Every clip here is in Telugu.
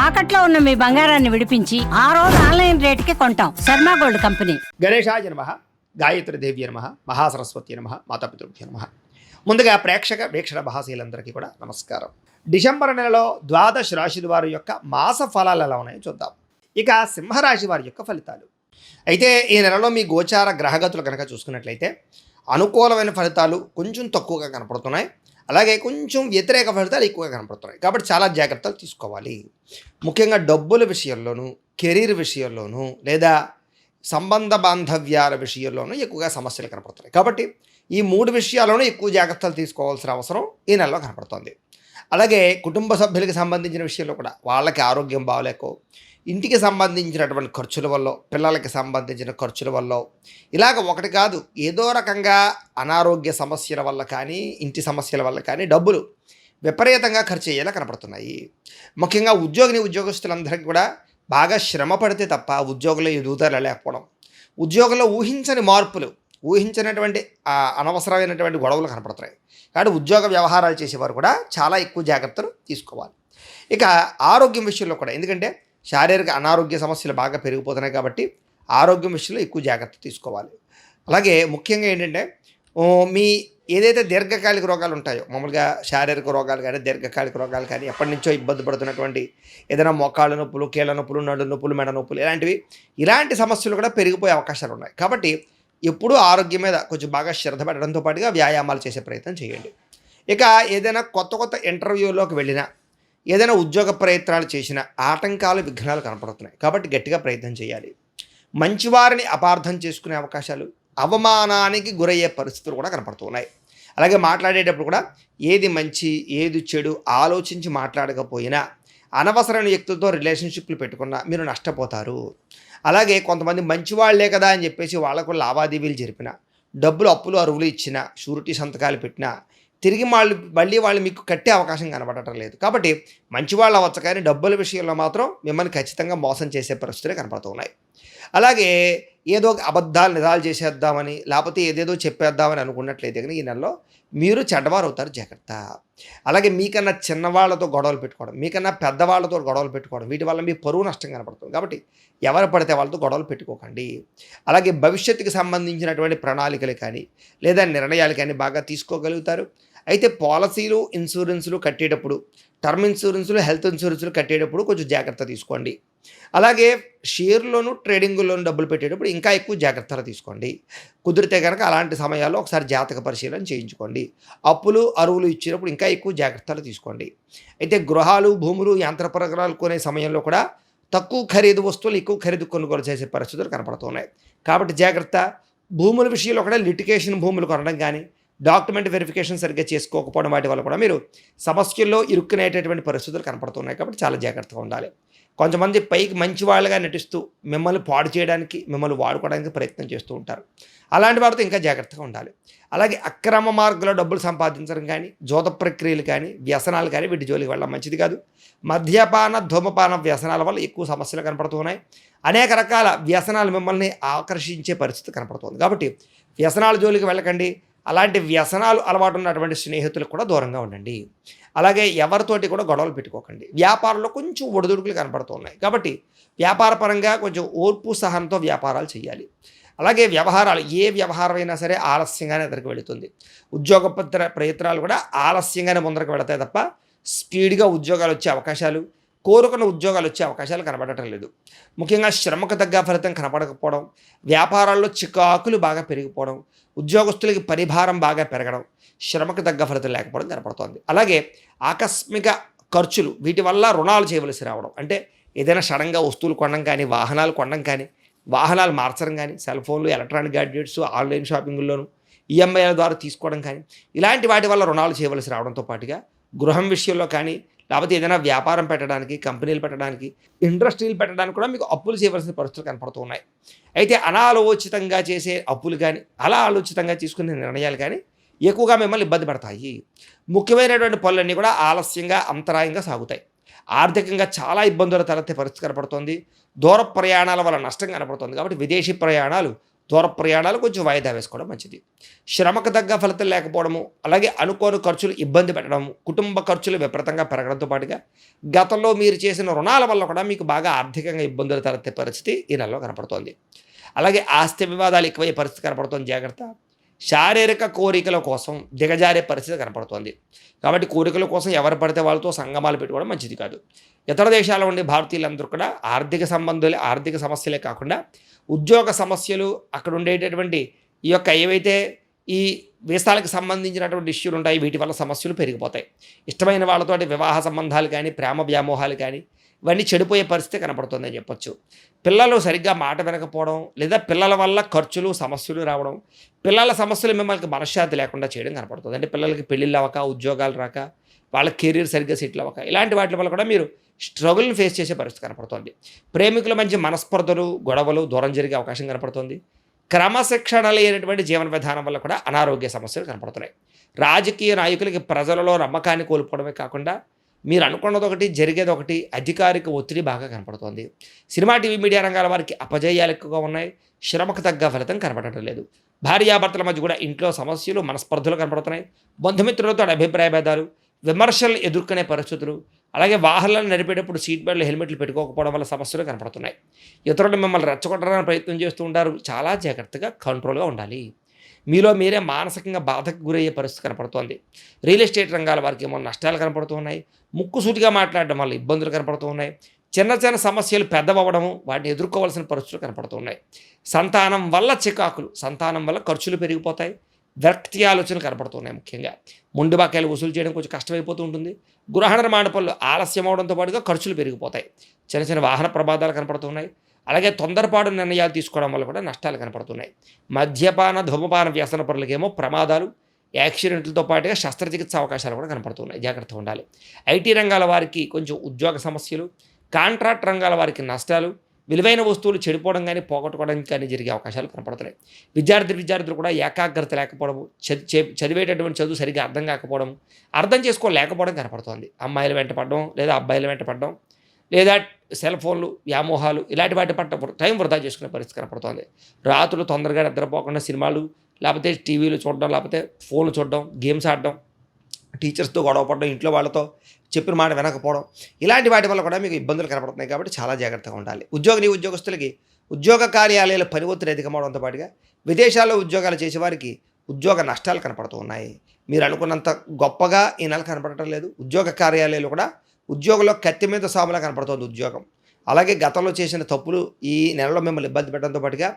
తాకట్లో ఉన్న మీ బంగారాన్ని విడిపించి ఆ రోజు ఆన్లైన్ రేటుకి కొంటాం. Sharma gold company. గణేశాయ నమః, గాయత్రి దేవ్య నమః, మహాసరస్వతి నమః, మాతాపితృభ్యో నమః. ముందుగా వీక్షణ మహాశీలందరికీ కూడా నమస్కారం. డిసెంబర్ నెలలో ద్వాదశ రాశుల వారి యొక్క మాస ఫలాలు ఎలా ఉన్నాయో చూద్దాం. ఇక సింహరాశి వారి యొక్క ఫలితాలు. అయితే ఈ నెలలో మీ గోచార గ్రహగతులు కనుక చూసుకున్నట్లయితే అనుకూలమైన ఫలితాలు కొంచెం తక్కువగా కనపడుతున్నాయి. అలాగే కొంచెం వ్యతిరేక ఫలితాలు ఎక్కువగా కనపడుతున్నాయి. కాబట్టి చాలా జాగ్రత్తలు తీసుకోవాలి. ముఖ్యంగా డబ్బుల విషయంలోనూ, కెరీర్ విషయంలోనూ, లేదా సంబంధ బాంధవ్యాల విషయంలోనూ ఎక్కువగా సమస్యలు కనపడుతున్నాయి. కాబట్టి ఈ 3 విషయాల్లోనూ ఎక్కువ జాగ్రత్తలు తీసుకోవాల్సిన అవసరం ఈ నెలలో కనపడుతుంది. అలాగే కుటుంబ సభ్యులకి సంబంధించిన విషయంలో కూడా వాళ్ళకి ఆరోగ్యం బాగలేకో, ఇంటికి సంబంధించినటువంటి ఖర్చుల వల్ల, పిల్లలకి సంబంధించిన ఖర్చుల వల్ల, ఇలాగ ఒకటి కాదు ఏదో రకంగా అనారోగ్య సమస్యల వల్ల కానీ, ఇంటి సమస్యల వల్ల కానీ డబ్బులు విపరీతంగా ఖర్చు అయ్యేలా కనపడుతున్నాయి. ముఖ్యంగా ఉద్యోగస్తులందరికీ కూడా బాగా శ్రమ పడితే తప్ప ఉద్యోగంలో ఎదుగుదల లేకపోవడం, ఉద్యోగంలో ఊహించని మార్పులు, ఊహించినటువంటి అనవసరమైనటువంటి గొడవలు కనపడుతున్నాయి. కాబట్టి ఉద్యోగ వ్యవహారాలు చేసేవారు కూడా చాలా ఎక్కువ జాగ్రత్తలు తీసుకోవాలి. ఇక ఆరోగ్యం విషయంలో కూడా, ఎందుకంటే శారీరక అనారోగ్య సమస్యలు బాగా పెరిగిపోతున్నాయి కాబట్టి ఆరోగ్యం విషయంలో ఎక్కువ జాగ్రత్త తీసుకోవాలి. అలాగే ముఖ్యంగా ఏంటంటే మీ ఏదైతే దీర్ఘకాలిక రోగాలు ఉంటాయో, మామూలుగా శారీరక రోగాలు కానీ దీర్ఘకాలిక రోగాలు కానీ, ఎప్పటి నుంచో ఇబ్బంది పడుతున్నటువంటి ఏదైనా మోకాళ్ళ నొప్పులు, కీళ్ళ నొప్పులు, నడు నొప్పులు, మెడ నొప్పులు, ఇలాంటి సమస్యలు కూడా పెరిగిపోయే అవకాశాలు ఉన్నాయి. కాబట్టి ఎప్పుడూ ఆరోగ్యం మీద కొంచెం బాగా శ్రద్ధ పెట్టడంతో పాటుగా వ్యాయామాలు చేసే ప్రయత్నం చేయండి. ఇక ఏదైనా కొత్త ఇంటర్వ్యూలోకి వెళ్ళినా, ఏదైనా ఉద్యోగ ప్రయత్నాలు చేసినా ఆటంకాలు, విఘ్నాలు కనపడుతున్నాయి. కాబట్టి గట్టిగా ప్రయత్నం చేయాలి. మంచివారిని అపార్థం చేసుకునే అవకాశాలు, అవమానానికి గురయ్యే పరిస్థితులు కూడా కనపడుతున్నాయి. అలాగే మాట్లాడేటప్పుడు కూడా ఏది మంచి ఏది చెడు ఆలోచించి మాట్లాడకపోయినా అనవసరమైన వ్యక్తులతో రిలేషన్షిప్లు పెట్టుకున్నా మీరు నష్టపోతారు. అలాగే కొంతమంది మంచివాళ్లే కదా అని చెప్పేసి వాళ్లకు లావాదేవీలు జరిపిన, డబ్బులు అప్పులు అరువులు ఇచ్చిన, షూరిటీ సంతకాలు పెట్టినా తిరిగి మళ్ళీ వాళ్ళు మీకు కట్టే అవకాశం కనపడటం లేదు. కాబట్టి మంచివాళ్ళు అవ్వచ్చు, కానీ డబ్బుల విషయంలో మాత్రం మిమ్మల్ని ఖచ్చితంగా మోసం చేసే పరిస్థితులే కనపడుతున్నాయి. అలాగే ఏదో అబద్ధాలు నిజాలు చేసేద్దామని, లేకపోతే ఏదేదో చెప్పేద్దామని అనుకున్నట్లయితే కానీ ఈ నెలలో మీరు చెడ్డవారు అవుతారు, జాగ్రత్త. అలాగే మీకన్నా చిన్నవాళ్లతో గొడవలు పెట్టుకోవడం, మీకన్నా పెద్దవాళ్లతో గొడవలు పెట్టుకోవడం, వీటి వల్ల మీ పరువు నష్టం కనపడుతుంది. కాబట్టి ఎవరు పడితే వాళ్ళతో గొడవలు పెట్టుకోకండి. అలాగే భవిష్యత్తుకి సంబంధించినటువంటి ప్రణాళికలు కానీ, లేదా నిర్ణయాలు కానీ బాగా తీసుకోగలుగుతారు. అయితే పాలసీలు, ఇన్సూరెన్సులు కట్టేటప్పుడు, టర్మ్ ఇన్సూరెన్సులు, హెల్త్ ఇన్సూరెన్సులు కట్టేటప్పుడు కొంచెం జాగ్రత్త తీసుకోండి. అలాగే షేర్లోను, ట్రేడింగ్లోను డబ్బులు పెట్టేటప్పుడు ఇంకా ఎక్కువ జాగ్రత్తలు తీసుకోండి. కుదిరితే కనుక అలాంటి సమయాల్లో ఒకసారి జాతక పరిశీలన చేయించుకోండి. అప్పులు అరువులు ఇచ్చినప్పుడు ఇంకా ఎక్కువ జాగ్రత్తలు తీసుకోండి. అయితే గృహాలు, భూములు, యంత్ర పరికరాలు కొనే సమయంలో కూడా తక్కువ ఖరీదు వస్తువులు ఎక్కువ ఖరీదు కొనుగోలు చేసే పరిస్థితులు కనపడుతున్నాయి. కాబట్టి జాగ్రత్త. భూముల విషయంలో కూడా లిటిగేషన్ భూములు కొనడం కానీ, డాక్యుమెంట్ వెరిఫికేషన్ సరిగ్గా చేసుకోకపోవడం, వాటి వల్ల కూడా మీరు సమస్యల్లో ఇరుక్కునేటటువంటి పరిస్థితులు కనపడుతున్నాయి. కాబట్టి చాలా జాగ్రత్తగా ఉండాలి. కొంతమంది పైకి మంచి వాళ్ళగా నటిస్తూ మిమ్మల్ని పాడు చేయడానికి, మిమ్మల్ని వాడుకోవడానికి ప్రయత్నం చేస్తూ ఉంటారు. అలాంటి వారితో ఇంకా జాగ్రత్తగా ఉండాలి. అలాగే అక్రమ మార్గంలో డబ్బులు సంపాదించడం కానీ, జోద ప్రక్రియలు కానీ, వ్యసనాలు కానీ, వీటి జోలికి వెళ్ళడం మంచిది కాదు. మద్యపాన, ధూమపాన వ్యసనాల వల్ల ఎక్కువ సమస్యలు కనపడుతున్నాయి. అనేక రకాల వ్యసనాలు మిమ్మల్ని ఆకర్షించే పరిస్థితి కనపడుతుంది. కాబట్టి వ్యసనాల జోలికి వెళ్ళకండి. అలాంటి వ్యసనాలు అలవాటు ఉన్నటువంటి స్నేహితులకు కూడా దూరంగా ఉండండి. అలాగే ఎవరితోటి కూడా గొడవలు పెట్టుకోకండి. వ్యాపారంలో కొంచెం ఒడిదుడుకులు కనపడుతున్నాయి. కాబట్టి వ్యాపారపరంగా కొంచెం ఓర్పు సహనంతో వ్యాపారాలు చేయాలి. అలాగే వ్యవహారాలు, ఏ వ్యవహారం అయినా సరే ఆలస్యంగానే ఎదురుకు వెళుతుంది. ఉద్యోగ ప్రయత్నాలు కూడా ఆలస్యంగానే ముందరకు వెళతాయి తప్ప స్పీడ్గా ఉద్యోగాలు వచ్చే అవకాశాలు, కోరుకున్న ఉద్యోగాలు వచ్చే అవకాశాలు కనపడటం లేదు. ముఖ్యంగా శ్రమకు తగ్గ ఫలితం కనపడకపోవడం, వ్యాపారాల్లో చికాకులు బాగా పెరిగిపోవడం, ఉద్యోగస్తులకి పరిభారం బాగా పెరగడం, శ్రమకు తగ్గ ఫలితం లేకపోవడం కనపడుతోంది. అలాగే ఆకస్మిక ఖర్చులు, వీటి వల్ల రుణాలు చేయవలసి రావడం, అంటే ఏదైనా సడన్గా వస్తువులు కొనడం కానీ, వాహనాలు కొనడం కానీ, వాహనాలు మార్చడం కానీ, సెల్ ఫోన్లు, ఎలక్ట్రానిక్ గ్యాడ్జెట్స్, ఆన్లైన్ షాపింగ్లోను ఈఎంఐల ద్వారా తీసుకోవడం కానీ, ఇలాంటి వాటి వల్ల రుణాలు చేయవలసి రావడంతో పాటుగా గృహం విషయంలో కానీ, లేకపోతే ఏదైనా వ్యాపారం పెట్టడానికి, కంపెనీలు పెట్టడానికి, ఇండస్ట్రీలు పెట్టడానికి కూడా మీకు అప్పులు చేయవలసిన పరిస్థితులు కనపడుతూ ఉన్నాయి. అయితే అనాలోచితంగా చేసే అప్పులు కానీ, అలా ఆలోచితంగా తీసుకునే నిర్ణయాలు కానీ ఎక్కువగా మిమ్మల్ని ఇబ్బంది పడతాయి. ముఖ్యమైనటువంటి పనులన్నీ కూడా ఆలస్యంగా, అంతరాయంగా సాగుతాయి. ఆర్థికంగా చాలా ఇబ్బందులు తలెత్తే పరిస్థితి కనపడుతుంది. దూర ప్రయాణాల వల్ల నష్టం కనపడుతుంది. కాబట్టి విదేశీ ప్రయాణాలు దూర ప్రయాణాలు కొంచెం వాయిదా వేసుకోవడం మంచిది. శ్రమకు తగ్గ ఫలితం లేకపోవడము, అలాగే అనుకోని ఖర్చులు ఇబ్బంది పెట్టడము, కుటుంబ ఖర్చులు విపరీతంగా పెరగడంతో పాటుగా గతంలో మీరు చేసిన రుణాల వల్ల కూడా మీకు బాగా ఆర్థికంగా ఇబ్బందులు తలెత్తే పరిస్థితి ఈ నెలలో కనపడుతోంది. అలాగే ఆస్తి వివాదాలు ఎక్కువయ్యే పరిస్థితి కనపడుతోంది. జాగ్రత్త. శారీరక కోరికల కోసం దిగజారే పరిస్థితి కనపడుతోంది. కాబట్టి కోరికల కోసం ఎవరు పడితే వాళ్ళతో సంగమాలు పెట్టుకోవడం మంచిది కాదు. ఇతర దేశాల్లో ఉండే భారతీయులందరూ కూడా ఆర్థిక సమస్యలే కాకుండా ఉద్యోగ సమస్యలు, అక్కడ ఉండేటటువంటి ఈ యొక్క ఏవైతే ఈ వీసాలకు సంబంధించినటువంటి ఇష్యూలు ఉంటాయి, వీటి వల్ల సమస్యలు పెరిగిపోతాయి. ఇష్టమైన వాళ్ళతోటి వివాహ సంబంధాలు కానీ, ప్రేమ వ్యామోహాలు కానీ ఇవన్నీ చెడిపోయే పరిస్థితి కనపడుతుందని చెప్పొచ్చు. పిల్లలు సరిగ్గా మాట వినకపోవడం, లేదా పిల్లల వల్ల ఖర్చులు సమస్యలు రావడం, పిల్లల సమస్యలు మిమ్మల్ని మనశ్శాంతి లేకుండా చేయడం కనపడుతుంది. అంటే పిల్లలకి పెళ్ళిళ్ళు అవ్వక, ఉద్యోగాలు రాక, వాళ్ళ కెరీర్ సరిగ్గా సెటిల్ అవ్వక, ఇలాంటి వాటి వల్ల కూడా మీరు స్ట్రగుల్ని ఫేస్ చేసే పరిస్థితి కనపడుతుంది. ప్రేమికుల మధ్య మనస్పర్ధలు, గొడవలు దూరం జరిగే అవకాశం కనపడుతుంది. క్రమశిక్షణ లేనటువంటి జీవన విధానం వల్ల కూడా అనారోగ్య సమస్యలు కనపడుతున్నాయి. రాజకీయ నాయకులకి ప్రజలలో నమ్మకాన్ని కోల్పోవడమే కాకుండా మీరు అనుకున్నది ఒకటి, జరిగేది ఒకటి, అధికారిక ఒత్తిడి బాగా కనపడుతోంది. సినిమా, టీవీ, మీడియా రంగాల వారికి అపజయాలు ఎక్కువగా ఉన్నాయి. శ్రమకు తగ్గ ఫలితం కనపడటం లేదు. భార్యాభర్తల మధ్య కూడా ఇంట్లో సమస్యలు, మనస్పర్ధలు కనపడుతున్నాయి. బంధుమిత్రులతో అభిప్రాయ భేదాలు, విమర్శలు ఎదుర్కొనే పరిస్థితులు, అలాగే వాహనాలను నడిపేటప్పుడు సీట్ బెల్ట్లు, హెల్మెట్లు పెట్టుకోకపోవడం వల్ల సమస్యలు కనపడుతున్నాయి. ఇతరులు మిమ్మల్ని రెచ్చగొట్టడానికి ప్రయత్నం చేస్తూ ఉంటారు. చాలా జాగ్రత్తగా, కంట్రోల్గా ఉండాలి. మీలో మీరే మానసికంగా బాధకు గురయ్యే పరిస్థితి కనపడుతోంది. రియల్ ఎస్టేట్ రంగాల వారికి ఏమో నష్టాలు కనపడుతూ ఉన్నాయి. ముక్కుసూటిగా మాట్లాడడం వల్ల ఇబ్బందులు కనపడుతూ ఉన్నాయి. చిన్న చిన్న సమస్యలు పెద్దవడము, వాటిని ఎదుర్కోవాల్సిన పరిస్థితులు కనపడుతూ ఉన్నాయి. సంతానం వల్ల చికాకులు, సంతానం వల్ల ఖర్చులు పెరిగిపోతాయి. వ్యక్తి ఆలోచనలు కనపడుతున్నాయి. ముఖ్యంగా మొండి బకాయిలు వసూలు చేయడం కొంచెం కష్టమైపోతూ ఉంటుంది. గృహ నిర్మాణ పనులు ఆలస్యం అవడంతో పాటుగా ఖర్చులు పెరిగిపోతాయి. చిన్న చిన్న వాహన ప్రమాదాలు కనపడుతున్నాయి. అలాగే తొందరపాటు నిర్ణయాలు తీసుకోవడం వల్ల కూడా నష్టాలు కనపడుతున్నాయి. మద్యపాన, ధూమపాన వ్యసన పనులకేమో ప్రమాదాలు, యాక్సిడెంట్లతో పాటుగా శస్త్రచికిత్స అవకాశాలు కూడా కనపడుతున్నాయి. జాగ్రత్తగా ఉండాలి. ఐటీ రంగాల వారికి కొంచెం ఉద్యోగ సమస్యలు, కాంట్రాక్ట్ రంగాల వారికి నష్టాలు, విలువైన వస్తువులు చెడిపోవడం కానీ, పోగొట్టుకోవడానికి కానీ జరిగే అవకాశాలు కనపడుతున్నాయి. విద్యార్థులు కూడా ఏకాగ్రత లేకపోవడము, చదివేటటువంటి చదువు సరిగ్గా అర్థం కాకపోవడం, అర్థం చేసుకోలేకపోవడం కనపడుతోంది. అమ్మాయిలు వెంట పడడం, లేదా అబ్బాయిల వెంట పడడం, లేదా సెల్ ఫోన్లు, వ్యామోహాలు, ఇలాంటి వాటి పట్ల టైం వృధా చేసుకునే పరిస్థితి కనపడుతోంది. రాత్రులు తొందరగా నిద్రపోకుండా సినిమాలు, లేకపోతే టీవీలు చూడడం, లేకపోతే ఫోన్లు చూడడం, గేమ్స్ ఆడడం, టీచర్స్తో గొడవ పడడం, ఇంట్లో వాళ్ళతో చెప్పిన మాట వినకపోవడం, ఇలాంటి వాటి వల్ల కూడా మీకు ఇబ్బందులు కనపడుతున్నాయి. కాబట్టి చాలా జాగ్రత్తగా ఉండాలి. ఉద్యోగస్తులకి ఉద్యోగ కార్యాలయాల పని ఒత్తిడి అధికమవడంతో పాటుగా విదేశాల్లో ఉద్యోగాలు చేసేవారికి ఉద్యోగ నష్టాలు కనపడుతూ ఉన్నాయి. మీరు అనుకున్నంత గొప్పగా ఈ నెల కనపడటం లేదు. ఉద్యోగ కార్యాలయాలు కూడా ఉద్యోగంలో కత్తి మీద సాములా కనపడుతుంది ఉద్యోగం. అలాగే గతంలో చేసిన తప్పులు ఈ నెలలో మిమ్మల్ని ఇబ్బంది పెట్టడంతో పాటుగా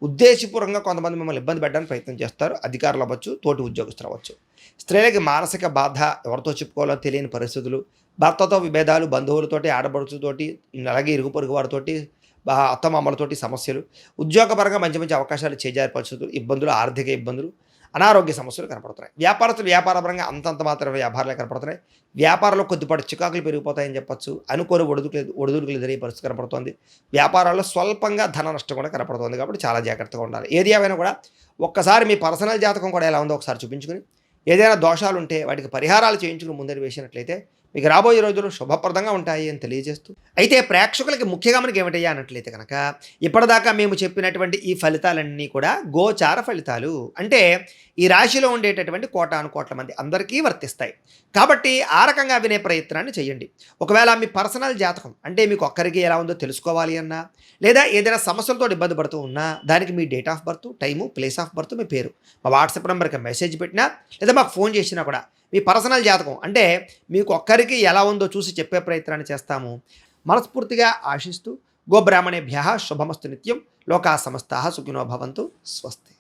ఉద్దేశపూర్వకంగా కొంతమంది మిమ్మల్ని ఇబ్బంది పెట్టడానికి ప్రయత్నం చేస్తారు. అధికారులు అవ్వచ్చు, తోటి ఉద్యోగస్తులు అవ్వచ్చు. స్త్రీలకి మానసిక బాధ, ఎవరితో చెప్పుకోవాలో తెలియని పరిస్థితులు, భర్తతో విభేదాలు, బంధువులతోటి, ఆడపడుచుతోటి, అలాగే ఇరుగు పొరుగు వారితోటి, అత్తమామలతోటి సమస్యలు, ఉద్యోగపరంగా మంచి మంచి అవకాశాలు చేజారే పరిస్థితులు, ఇబ్బందులు, ఆర్థిక ఇబ్బందులు, అనారోగ్య సమస్యలు కనపడుతున్నాయి. వ్యాపారస్తులు వ్యాపారపరంగా అంతంత మాత్రం వ్యాపారాలే కనపడుతున్నాయి. వ్యాపారంలో కొద్దిపాటి చికాకులు పెరిగిపోతాయని చెప్పొచ్చు. అనుకోని ఒడిదుడుకులు ఎదురయ్యే పరిస్థితి కనపడుతుంది. వ్యాపారాల్లో స్వల్పంగా ధన నష్టం కూడా కనపడుతుంది. కాబట్టి చాలా జాగ్రత్తగా ఉండాలి. ఏది ఏమైనా కూడా ఒక్కసారి మీ పర్సనల్ జాతకం కూడా ఎలా ఉందో ఒకసారి చూపించుకుని, ఏదైనా దోషాలు ఉంటే వాటికి పరిహారాలు చేయించుకుని ముందరి వేసినట్లయితే మీకు రాబోయే రోజులు శుభప్రదంగా ఉంటాయి అని తెలియజేస్తూ, అయితే ప్రేక్షకులకి ముఖ్యంగా మనకి ఏమిటయ్యా అన్నట్లయితే కనుక, ఇప్పటిదాకా మేము చెప్పినటువంటి ఈ ఫలితాలన్నీ కూడా గోచార ఫలితాలు. అంటే ఈ రాశిలో ఉండేటటువంటి కోటాను కోట్ల మంది అందరికీ వర్తిస్తాయి. కాబట్టి ఆ రకంగా వినే ప్రయత్నాన్ని చేయండి. ఒకవేళ మీ పర్సనల్ జాతకం అంటే మీకు ఒక్కరికి ఎలా ఉందో తెలుసుకోవాలి అన్నా, లేదా ఏదైనా సమస్యలతో ఇబ్బంది పడుతూ ఉన్నా, దానికి మీ date of birth, time, place of birth, మీ పేరు మా వాట్సాప్ నెంబర్కి మెసేజ్ పెట్టినా, లేదా మాకు ఫోన్ చేసినా కూడా మీ పర్సనల్ జాతకం అంటే మీకు ఒక్కరికి ఎలా ఉందో చూసి చెప్పే ప్రయత్నాన్ని చేస్తాము. మనస్ఫూర్తిగా ఆశిస్తూ, గోబ్రాహ్మణేభ్యః శుభమస్తు నిత్యం. లోకా సమస్తాః సుఖినో భవంతు. స్వస్తి.